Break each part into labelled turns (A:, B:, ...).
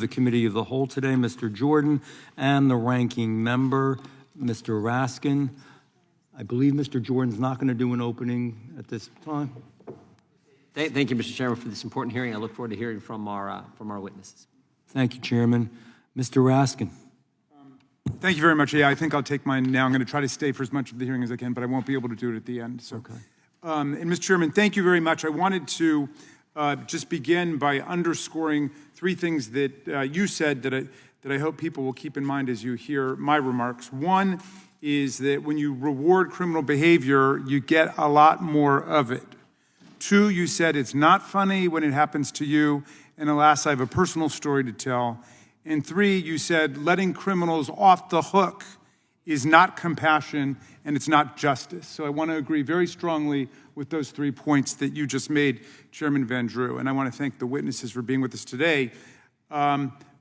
A: The Committee of the Whole today, Mr. Jordan, and the ranking member, Mr. Raskin. I believe Mr. Jordan's not going to do an opening at this time.
B: Thank you, Mr. Chairman, for this important hearing. I look forward to hearing from our witnesses.
A: Thank you, Chairman. Mr. Raskin.
C: Thank you very much. Yeah, I think I'll take mine now. I'm going to try to stay for as much of the hearing as I can, but I won't be able to do it at the end. So,
A: okay.
C: And Mr. Chairman, thank you very much. I wanted to just begin by underscoring three things that you said that I hope people will keep in mind as you hear my remarks. One is that when you reward criminal behavior, you get a lot more of it. Two, you said it's not funny when it happens to you. And alas, I have a personal story to tell. And three, you said letting criminals off the hook is not compassion and it's not justice. So I want to agree very strongly with those 3 points that you just made, Chairman Van Drew. And I want to thank the witnesses for being with us today.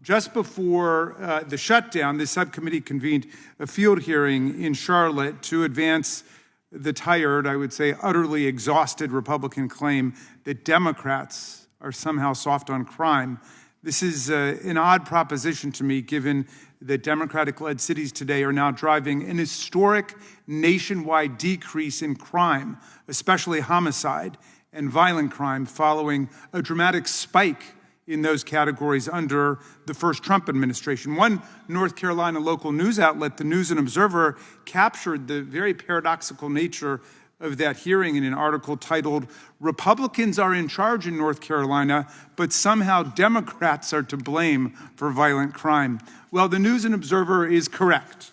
C: Just before the shutdown, the subcommittee convened a field hearing in Charlotte to advance the tired, I would say utterly exhausted Republican claim that Democrats are somehow soft on crime. This is an odd proposition to me, given that Democratic-led cities today are now driving an historic nationwide decrease in crime, especially homicide and violent crime, following a dramatic spike in those categories under the first Trump administration. One North Carolina local news outlet, the News and Observer, captured the very paradoxical nature of that hearing in an article titled, "Republicans are in charge in North Carolina, but somehow Democrats are to blame for violent crime." Well, the News and Observer is correct.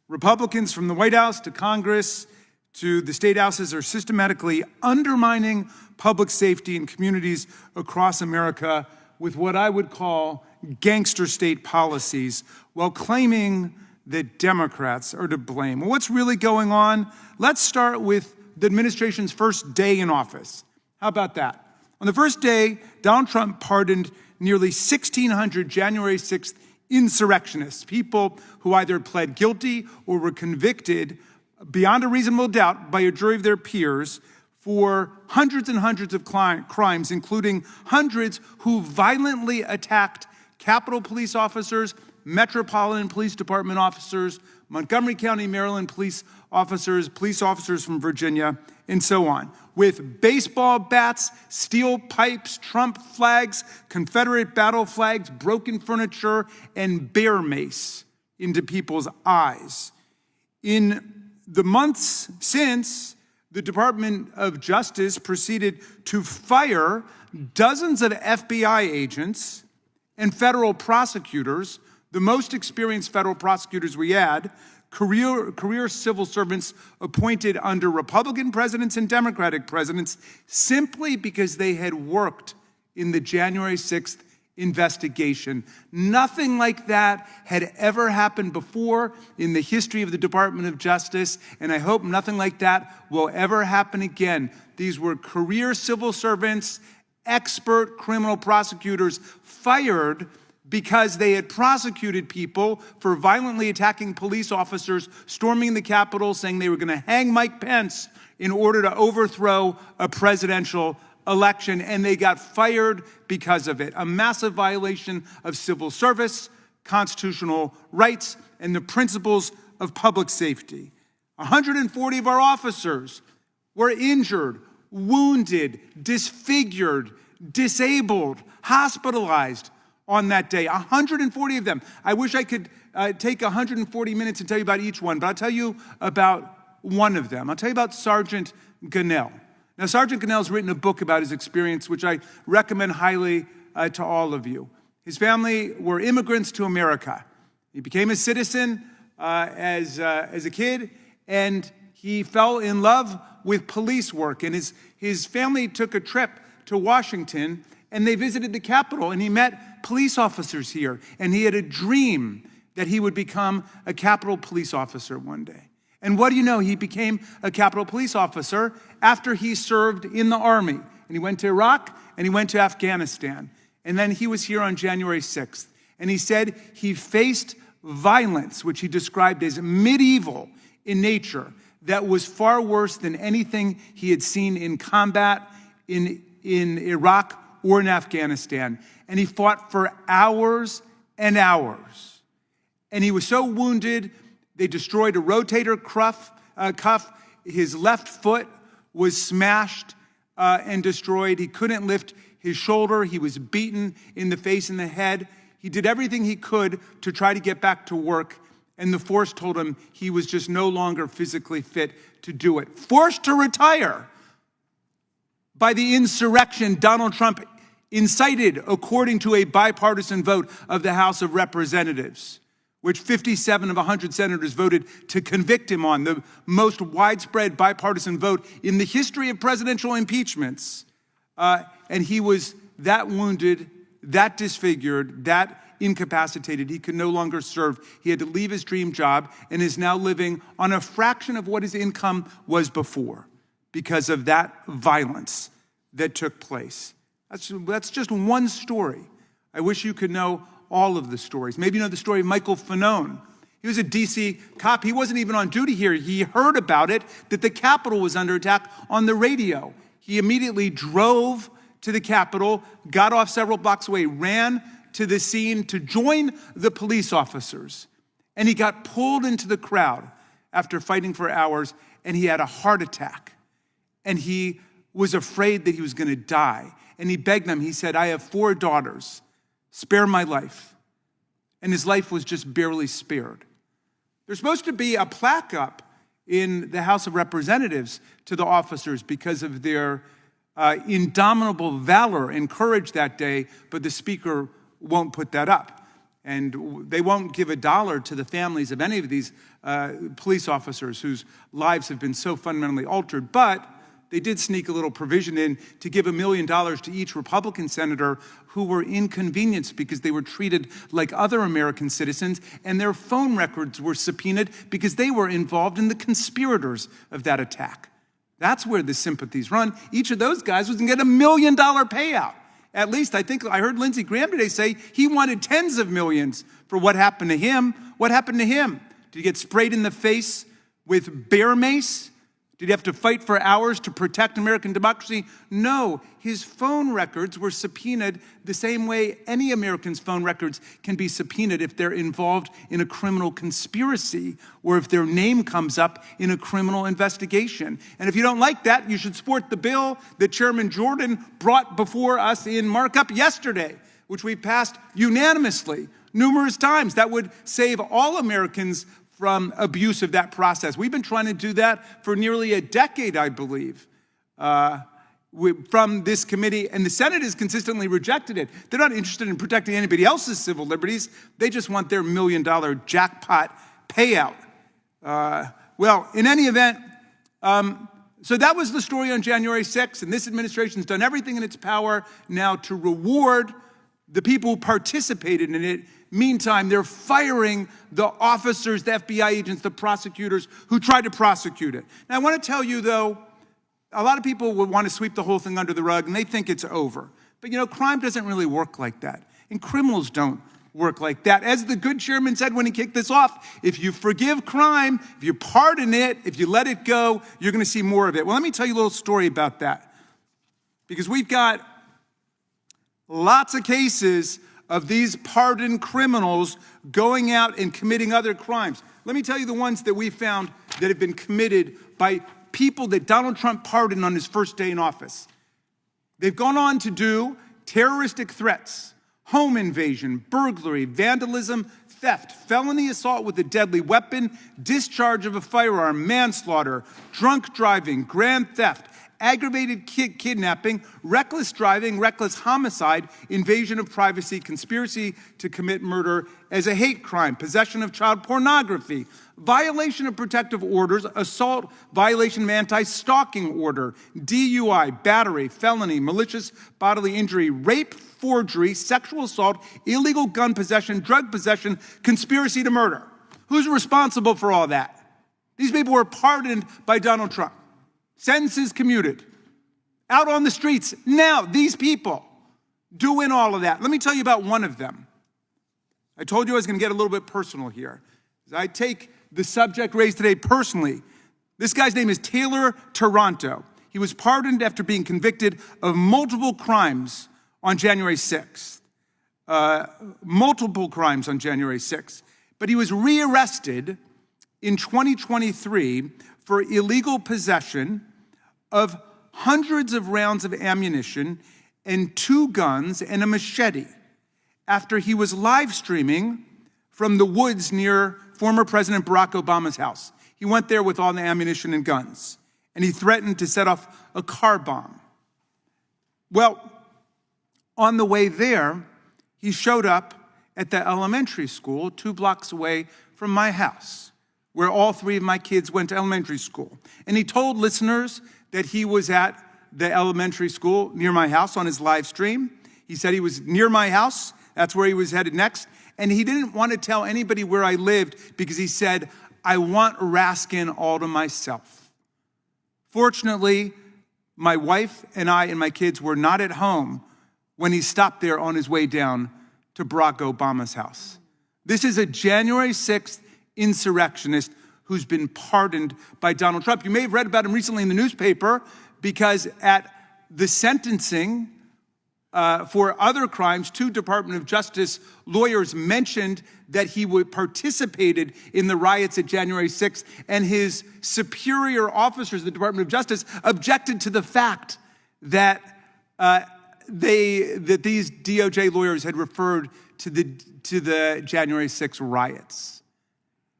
C: Republicans from the White House to Congress to the state houses are systematically undermining public safety in communities across America with what I would call gangster state policies, while claiming that Democrats are to blame. Well, what's really going on? Let's start with the administration's first day in office. How about that? On the first day, Donald Trump pardoned nearly 1,600 January 6th insurrectionists, people who either pled guilty or were convicted beyond a reasonable doubt by a jury of their peers for hundreds and hundreds of crimes, including hundreds who violently attacked Capitol Police officers, Metropolitan Police Department officers, Montgomery County, Maryland police officers from Virginia, and so on, with baseball bats, steel pipes, Trump flags, Confederate battle flags, broken furniture, and bear mace into people's eyes. In the months since, the Department of Justice proceeded to fire dozens of FBI agents and federal prosecutors, the most experienced federal prosecutors we had, career civil servants appointed under Republican presidents and Democratic presidents, simply because they had worked in the January 6th investigation. Nothing like that had ever happened before in the history of the Department of Justice, and I hope nothing like that will ever happen again. These were career civil servants, expert criminal prosecutors fired because they had prosecuted people for violently attacking police officers, storming the Capitol, saying they were going to hang Mike Pence in order to overthrow a presidential election, and they got fired because of it. A massive violation of civil service, constitutional rights, and the principles of public safety. 140 of our officers were injured, wounded, disfigured, disabled, hospitalized on that day. 140 of them. I wish I could take 140 minutes and tell you about each one, but I'll tell you about one of them. I'll tell you about Sergeant Gunnell. Now, Sergeant Gunnell's written a book about his experience, which I recommend highly to all of you. His family were immigrants to America. He became a citizen as a kid, and he fell in love with police work. And his family took a trip to Washington, and they visited the Capitol, and he met police officers here. And he had a dream that he would become a Capitol police officer one day. And what do you know? He became a Capitol police officer after he served in the Army. And he went to Iraq, and he went to Afghanistan. And then he was here on January 6th. And he said he faced violence, which he described as medieval in nature, that was far worse than anything he had seen in combat in Iraq or in Afghanistan. And he fought for hours and hours. And he was so wounded, they destroyed a rotator cuff. His left foot was smashed and destroyed. He couldn't lift his shoulder. He was beaten in the face and the head. He did everything he could to try to get back to work, and the force told him he was just no longer physically fit to do it. Forced to retire by the insurrection Donald Trump incited, according to a bipartisan vote of the House of Representatives, which 57 of 100 senators voted to convict him on, the most widespread bipartisan vote in the history of presidential impeachments. And he was that wounded, that disfigured, that incapacitated. He could no longer serve. He had to leave his dream job and is now living on a fraction of what his income was before because of that violence that took place. That's just one story. I wish you could know all of the stories. Maybe you know the story of Michael Fanone. He was a D.C. cop. He wasn't even on duty here. He heard about it, that the Capitol was under attack on the radio. He immediately drove to the Capitol, got off several blocks away, ran to the scene to join the police officers. And he got pulled into the crowd after fighting for hours, and he had a heart attack. And he was afraid that he was going to die. And he begged them. He said, "I have 4 daughters. Spare my life." And his life was just barely spared. There's supposed to be a plaque up in the House of Representatives to the officers because of their indomitable valor and courage that day, but the speaker won't put that up. And they won't give $1 to the families of any of these police officers whose lives have been so fundamentally altered. But they did sneak a little provision in to give $1 million to each Republican senator who were inconvenienced because they were treated like other American citizens, and their phone records were subpoenaed because they were involved in the conspirators of that attack. That's where the sympathies run. Each of those guys was going to get $1 million payout. At least, I think I heard Lindsey Graham today say he wanted tens of millions for what happened to him. What happened to him? Did he get sprayed in the face with bear mace? Did he have to fight for hours to protect American democracy? No, his phone records were subpoenaed the same way any American's phone records can be subpoenaed if they're involved in a criminal conspiracy or if their name comes up in a criminal investigation. And if you don't like that, you should support the bill that Chairman Jordan brought before us in markup yesterday, which we passed unanimously numerous times. That would save all Americans from abuse of that process. We've been trying to do that for nearly a decade, I believe, from this committee, and the Senate has consistently rejected it. They're not interested in protecting anybody else's civil liberties. They just want their $1 million jackpot payout. Well, in any event, so that was the story on January 6th, and this administration's done everything in its power now to reward the people who participated in it. Meantime, they're firing the officers, the FBI agents, the prosecutors who tried to prosecute it. Now, I want to tell you, though, a lot of people would want to sweep the whole thing under the rug, and they think it's over. But, you know, crime doesn't really work like that, and criminals don't work like that. As the good chairman said when he kicked this off, if you forgive crime, if you pardon it, if you let it go, you're going to see more of it. Well, let me tell you a little story about that, because we've got lots of cases of these pardoned criminals going out and committing other crimes. Let me tell you the ones that we found that have been committed by people that Donald Trump pardoned on his first day in office. They've gone on to do terroristic threats, home invasion, burglary, vandalism, theft, felony assault with a deadly weapon, discharge of a firearm, manslaughter, drunk driving, grand theft, aggravated kidnapping, reckless driving, reckless homicide, invasion of privacy, conspiracy to commit murder as a hate crime, possession of child pornography, violation of protective orders, assault, violation of anti-stalking order, DUI, battery, felony, malicious bodily injury, rape, forgery, sexual assault, illegal gun possession, drug possession, conspiracy to murder. Who's responsible for all that? These people were pardoned by Donald Trump. Sentences commuted. Out on the streets. Now, these people doing all of that. Let me tell you about one of them. I told you I was going to get a little bit personal here. I take the subject raised today personally. This guy's name is Taylor Taranto. He was pardoned after being convicted of multiple crimes on January 6th. multiple crimes on January 6th, but he was rearrested in 2023 for illegal possession of hundreds of rounds of ammunition and 2 guns and a machete after he was live streaming from the woods near former President Barack Obama's house. He went there with all the ammunition and guns, and he threatened to set off a car bomb. Well, on the way there, he showed up at the elementary school 2 blocks away from my house, where all 3 of my kids went to elementary school. And he told listeners that he was at the elementary school near my house on his live stream. He said he was near my house. That's where he was headed next. And he didn't want to tell anybody where I lived because he said, I want Raskin all to myself. Fortunately, my wife and I and my kids were not at home when he stopped there on his way down to Barack Obama's house. This is a January 6th insurrectionist who's been pardoned by Donald Trump. You may have read about him recently in the newspaper because at the sentencing for other crimes, 2 Department of Justice lawyers mentioned that he participated in the riots at January 6th, and his superior officers of the Department of Justice objected to the fact that these DOJ lawyers had referred to the January 6th riots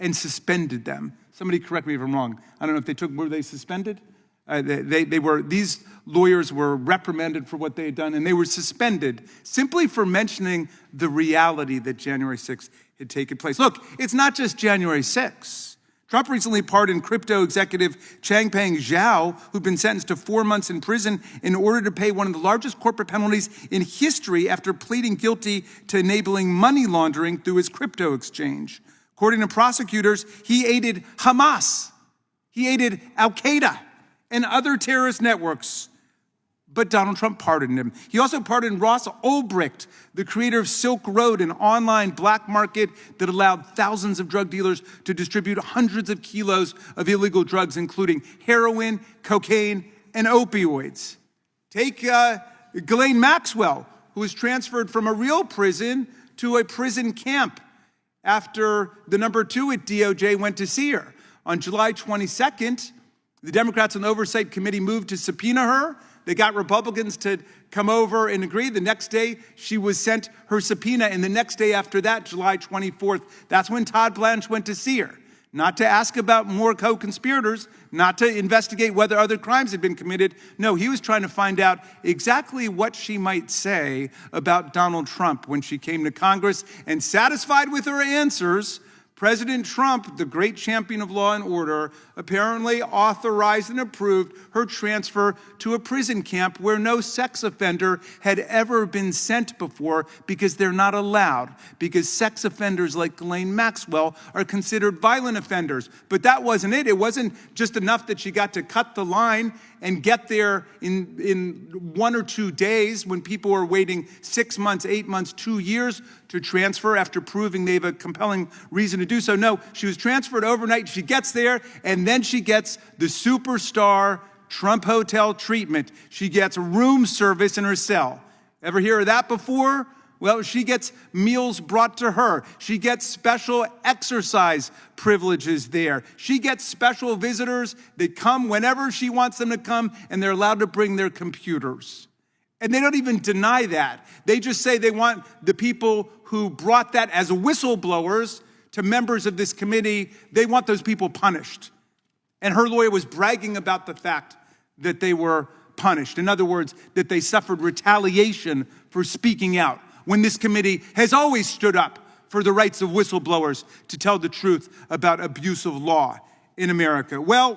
C: and suspended them. Somebody correct me if I'm wrong. I don't know if were they suspended? These lawyers were reprimanded for what they had done, and they were suspended simply for mentioning the reality that January 6th had taken place. Look, it's not just January 6th. Trump recently pardoned crypto executive Changpeng Zhao, who'd been sentenced to 4 months in prison in order to pay one of the largest corporate penalties in history after pleading guilty to enabling money laundering through his crypto exchange. According to prosecutors, he aided Hamas, he aided Al-Qaeda, and other terrorist networks, but Donald Trump pardoned him. He also pardoned Ross Ulbricht, the creator of Silk Road, an online black market that allowed thousands of drug dealers to distribute hundreds of kilos of illegal drugs, including heroin, cocaine, and opioids. Take Ghislaine Maxwell, who was transferred from a real prison to a prison camp after the number 2 at DOJ went to see her. On July 22nd, the Democrats on the Oversight Committee moved to subpoena her. They got Republicans to come over and agree. The next day, she was sent her subpoena. And the next day after that, July 24th, that's when Todd Blanche went to see her. Not to ask about more co-conspirators, not to investigate whether other crimes had been committed. No, he was trying to find out exactly what she might say about Donald Trump when she came to Congress. And satisfied with her answers, President Trump, the great champion of law and order, apparently authorized and approved her transfer to a prison camp where no sex offender had ever been sent before because they're not allowed, because sex offenders like Ghislaine Maxwell are considered violent offenders. But that wasn't it. It wasn't just enough that she got to cut the line and get there in 1 or 2 days when people were waiting 6 months, 8 months, 2 years to transfer after proving they have a compelling reason to do so. No, she was transferred overnight. She gets there, and then she gets the superstar Trump Hotel treatment. She gets room service in her cell. Ever hear of that before? Well, she gets meals brought to her. She gets special exercise privileges there. She gets special visitors that come whenever she wants them to come, and they're allowed to bring their computers. And they don't even deny that. They just say they want the people who brought that as whistleblowers to members of this committee, they want those people punished. And her lawyer was bragging about the fact that they were punished. In other words, that they suffered retaliation for speaking out, when this committee has always stood up for the rights of whistleblowers to tell the truth about abuse of law in America. Well,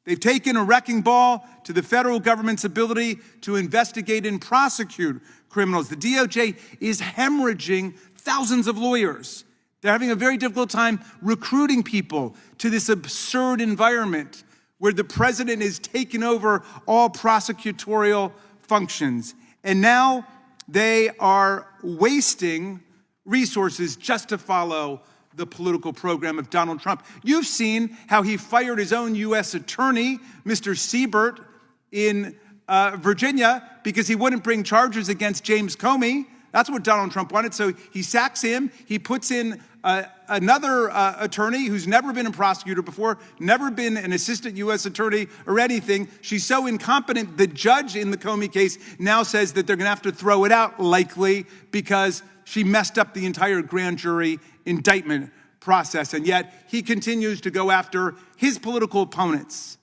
C: they've taken a wrecking ball to the federal government's ability to investigate and prosecute criminals. The DOJ is hemorrhaging thousands of lawyers. They're having a very difficult time recruiting people to this absurd environment where the president is taking over all prosecutorial functions. And now they are wasting resources just to follow the political program of Donald Trump. You've seen how he fired his own U.S. attorney, Mr. Siebert, in Virginia because he wouldn't bring charges against James Comey, That's what Donald Trump wanted. So he sacks him. He puts in another attorney who's never been a prosecutor before, never been an assistant U.S. attorney or anything. She's so incompetent, the judge in the Comey case now says that they're going to have to throw it out, likely, because she messed up the entire grand jury indictment process. And yet he continues to go after his political opponents.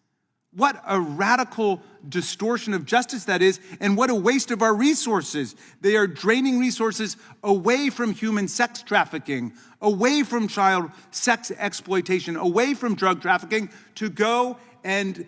C: What a radical distortion of justice that is, and what a waste of our resources. They are draining resources away from human sex trafficking, away from child sex exploitation, away from drug trafficking, to go and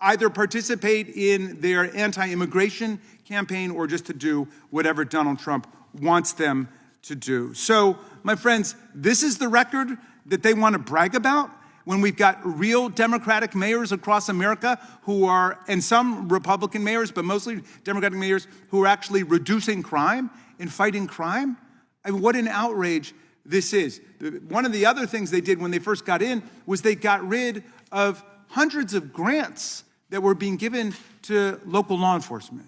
C: either participate in their anti-immigration campaign or just to do whatever Donald Trump wants them to do. So, my friends, this is the record that they want to brag about, when we've got real Democratic mayors across America who are, and some Republican mayors, but mostly Democratic mayors, who are actually reducing crime and fighting crime. I mean, what an outrage this is. One of the other things they did when they first got in was they got rid of hundreds of grants that were being given to local law enforcement,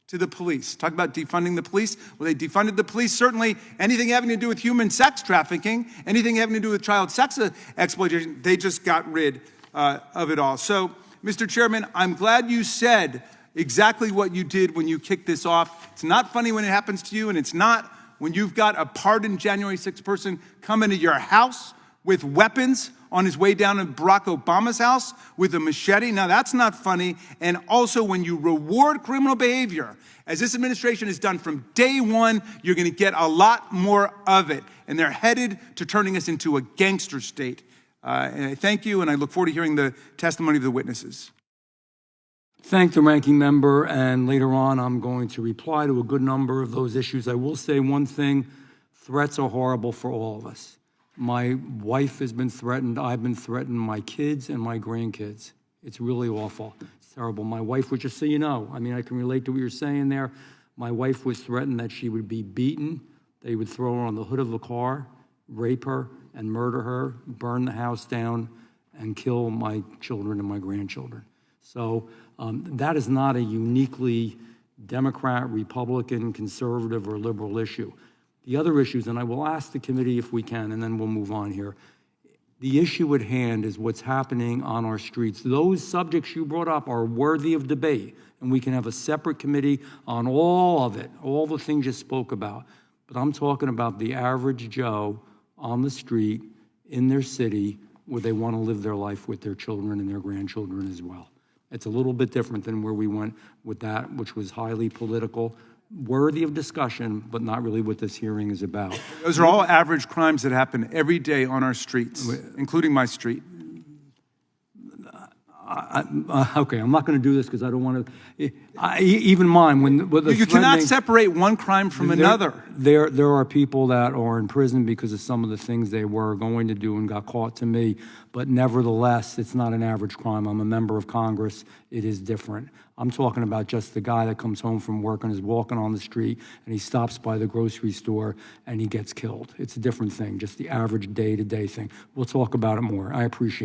C: to the police. Talk about defunding the police. Well, they defunded the police. Certainly anything having to do with human sex trafficking, anything having to do with child sex exploitation, they just got rid of it all. So, Mr. Chairman, I'm glad you said exactly what you did when you kicked this off. It's not funny when it happens to you, and it's not when you've got a pardoned January 6th person come into your house with weapons on his way down to Barack Obama's house with a machete. Now, that's not funny. And also, when you reward criminal behavior, as this administration has done from day one, you're going to get a lot more of it. And they're headed to turning us into a gangster state. And I thank you, and I look forward to hearing the testimony of the witnesses.
A: Thank the ranking member, and later on I'm going to reply to a good number of those issues. I will say one thing: threats are horrible for all of us. My wife has been threatened. I've been threatened. My kids and my grandkids. It's really awful. It's terrible. My wife was, just so you know, I mean, I can relate to what you're saying there. My wife was threatened that she would be beaten. They would throw her on the hood of the car, rape her, and murder her, burn the house down, and kill my children and my grandchildren. So that is not a uniquely Democrat, Republican, conservative, or liberal issue. The other issues, and I will ask the committee if we can, and then we'll move on here. The issue at hand is what's happening on our streets. Those subjects you brought up are worthy of debate, and we can have a separate committee on all of it, all the things you spoke about. But I'm talking about the average Joe on the street in their city where they want to live their life with their children and their grandchildren as well. It's a little bit different than where we went with that, which was highly political, worthy of discussion, but not really what this hearing is about.
C: Those are all average crimes that happen every day on our streets, including my street.
A: Okay, I'm not going to do this because I don't want to. Even mine,
C: You cannot separate one crime from another.
A: There are people that are in prison because of some of the things they were going to do and got caught to me, but nevertheless, it's not an average crime. I'm a member of Congress. It is different. I'm talking about just the guy that comes home from work and is walking on the street and he stops by the grocery store and he gets killed. It's a different thing, just the average day-to-day thing. We'll talk about it more. I appreciate it.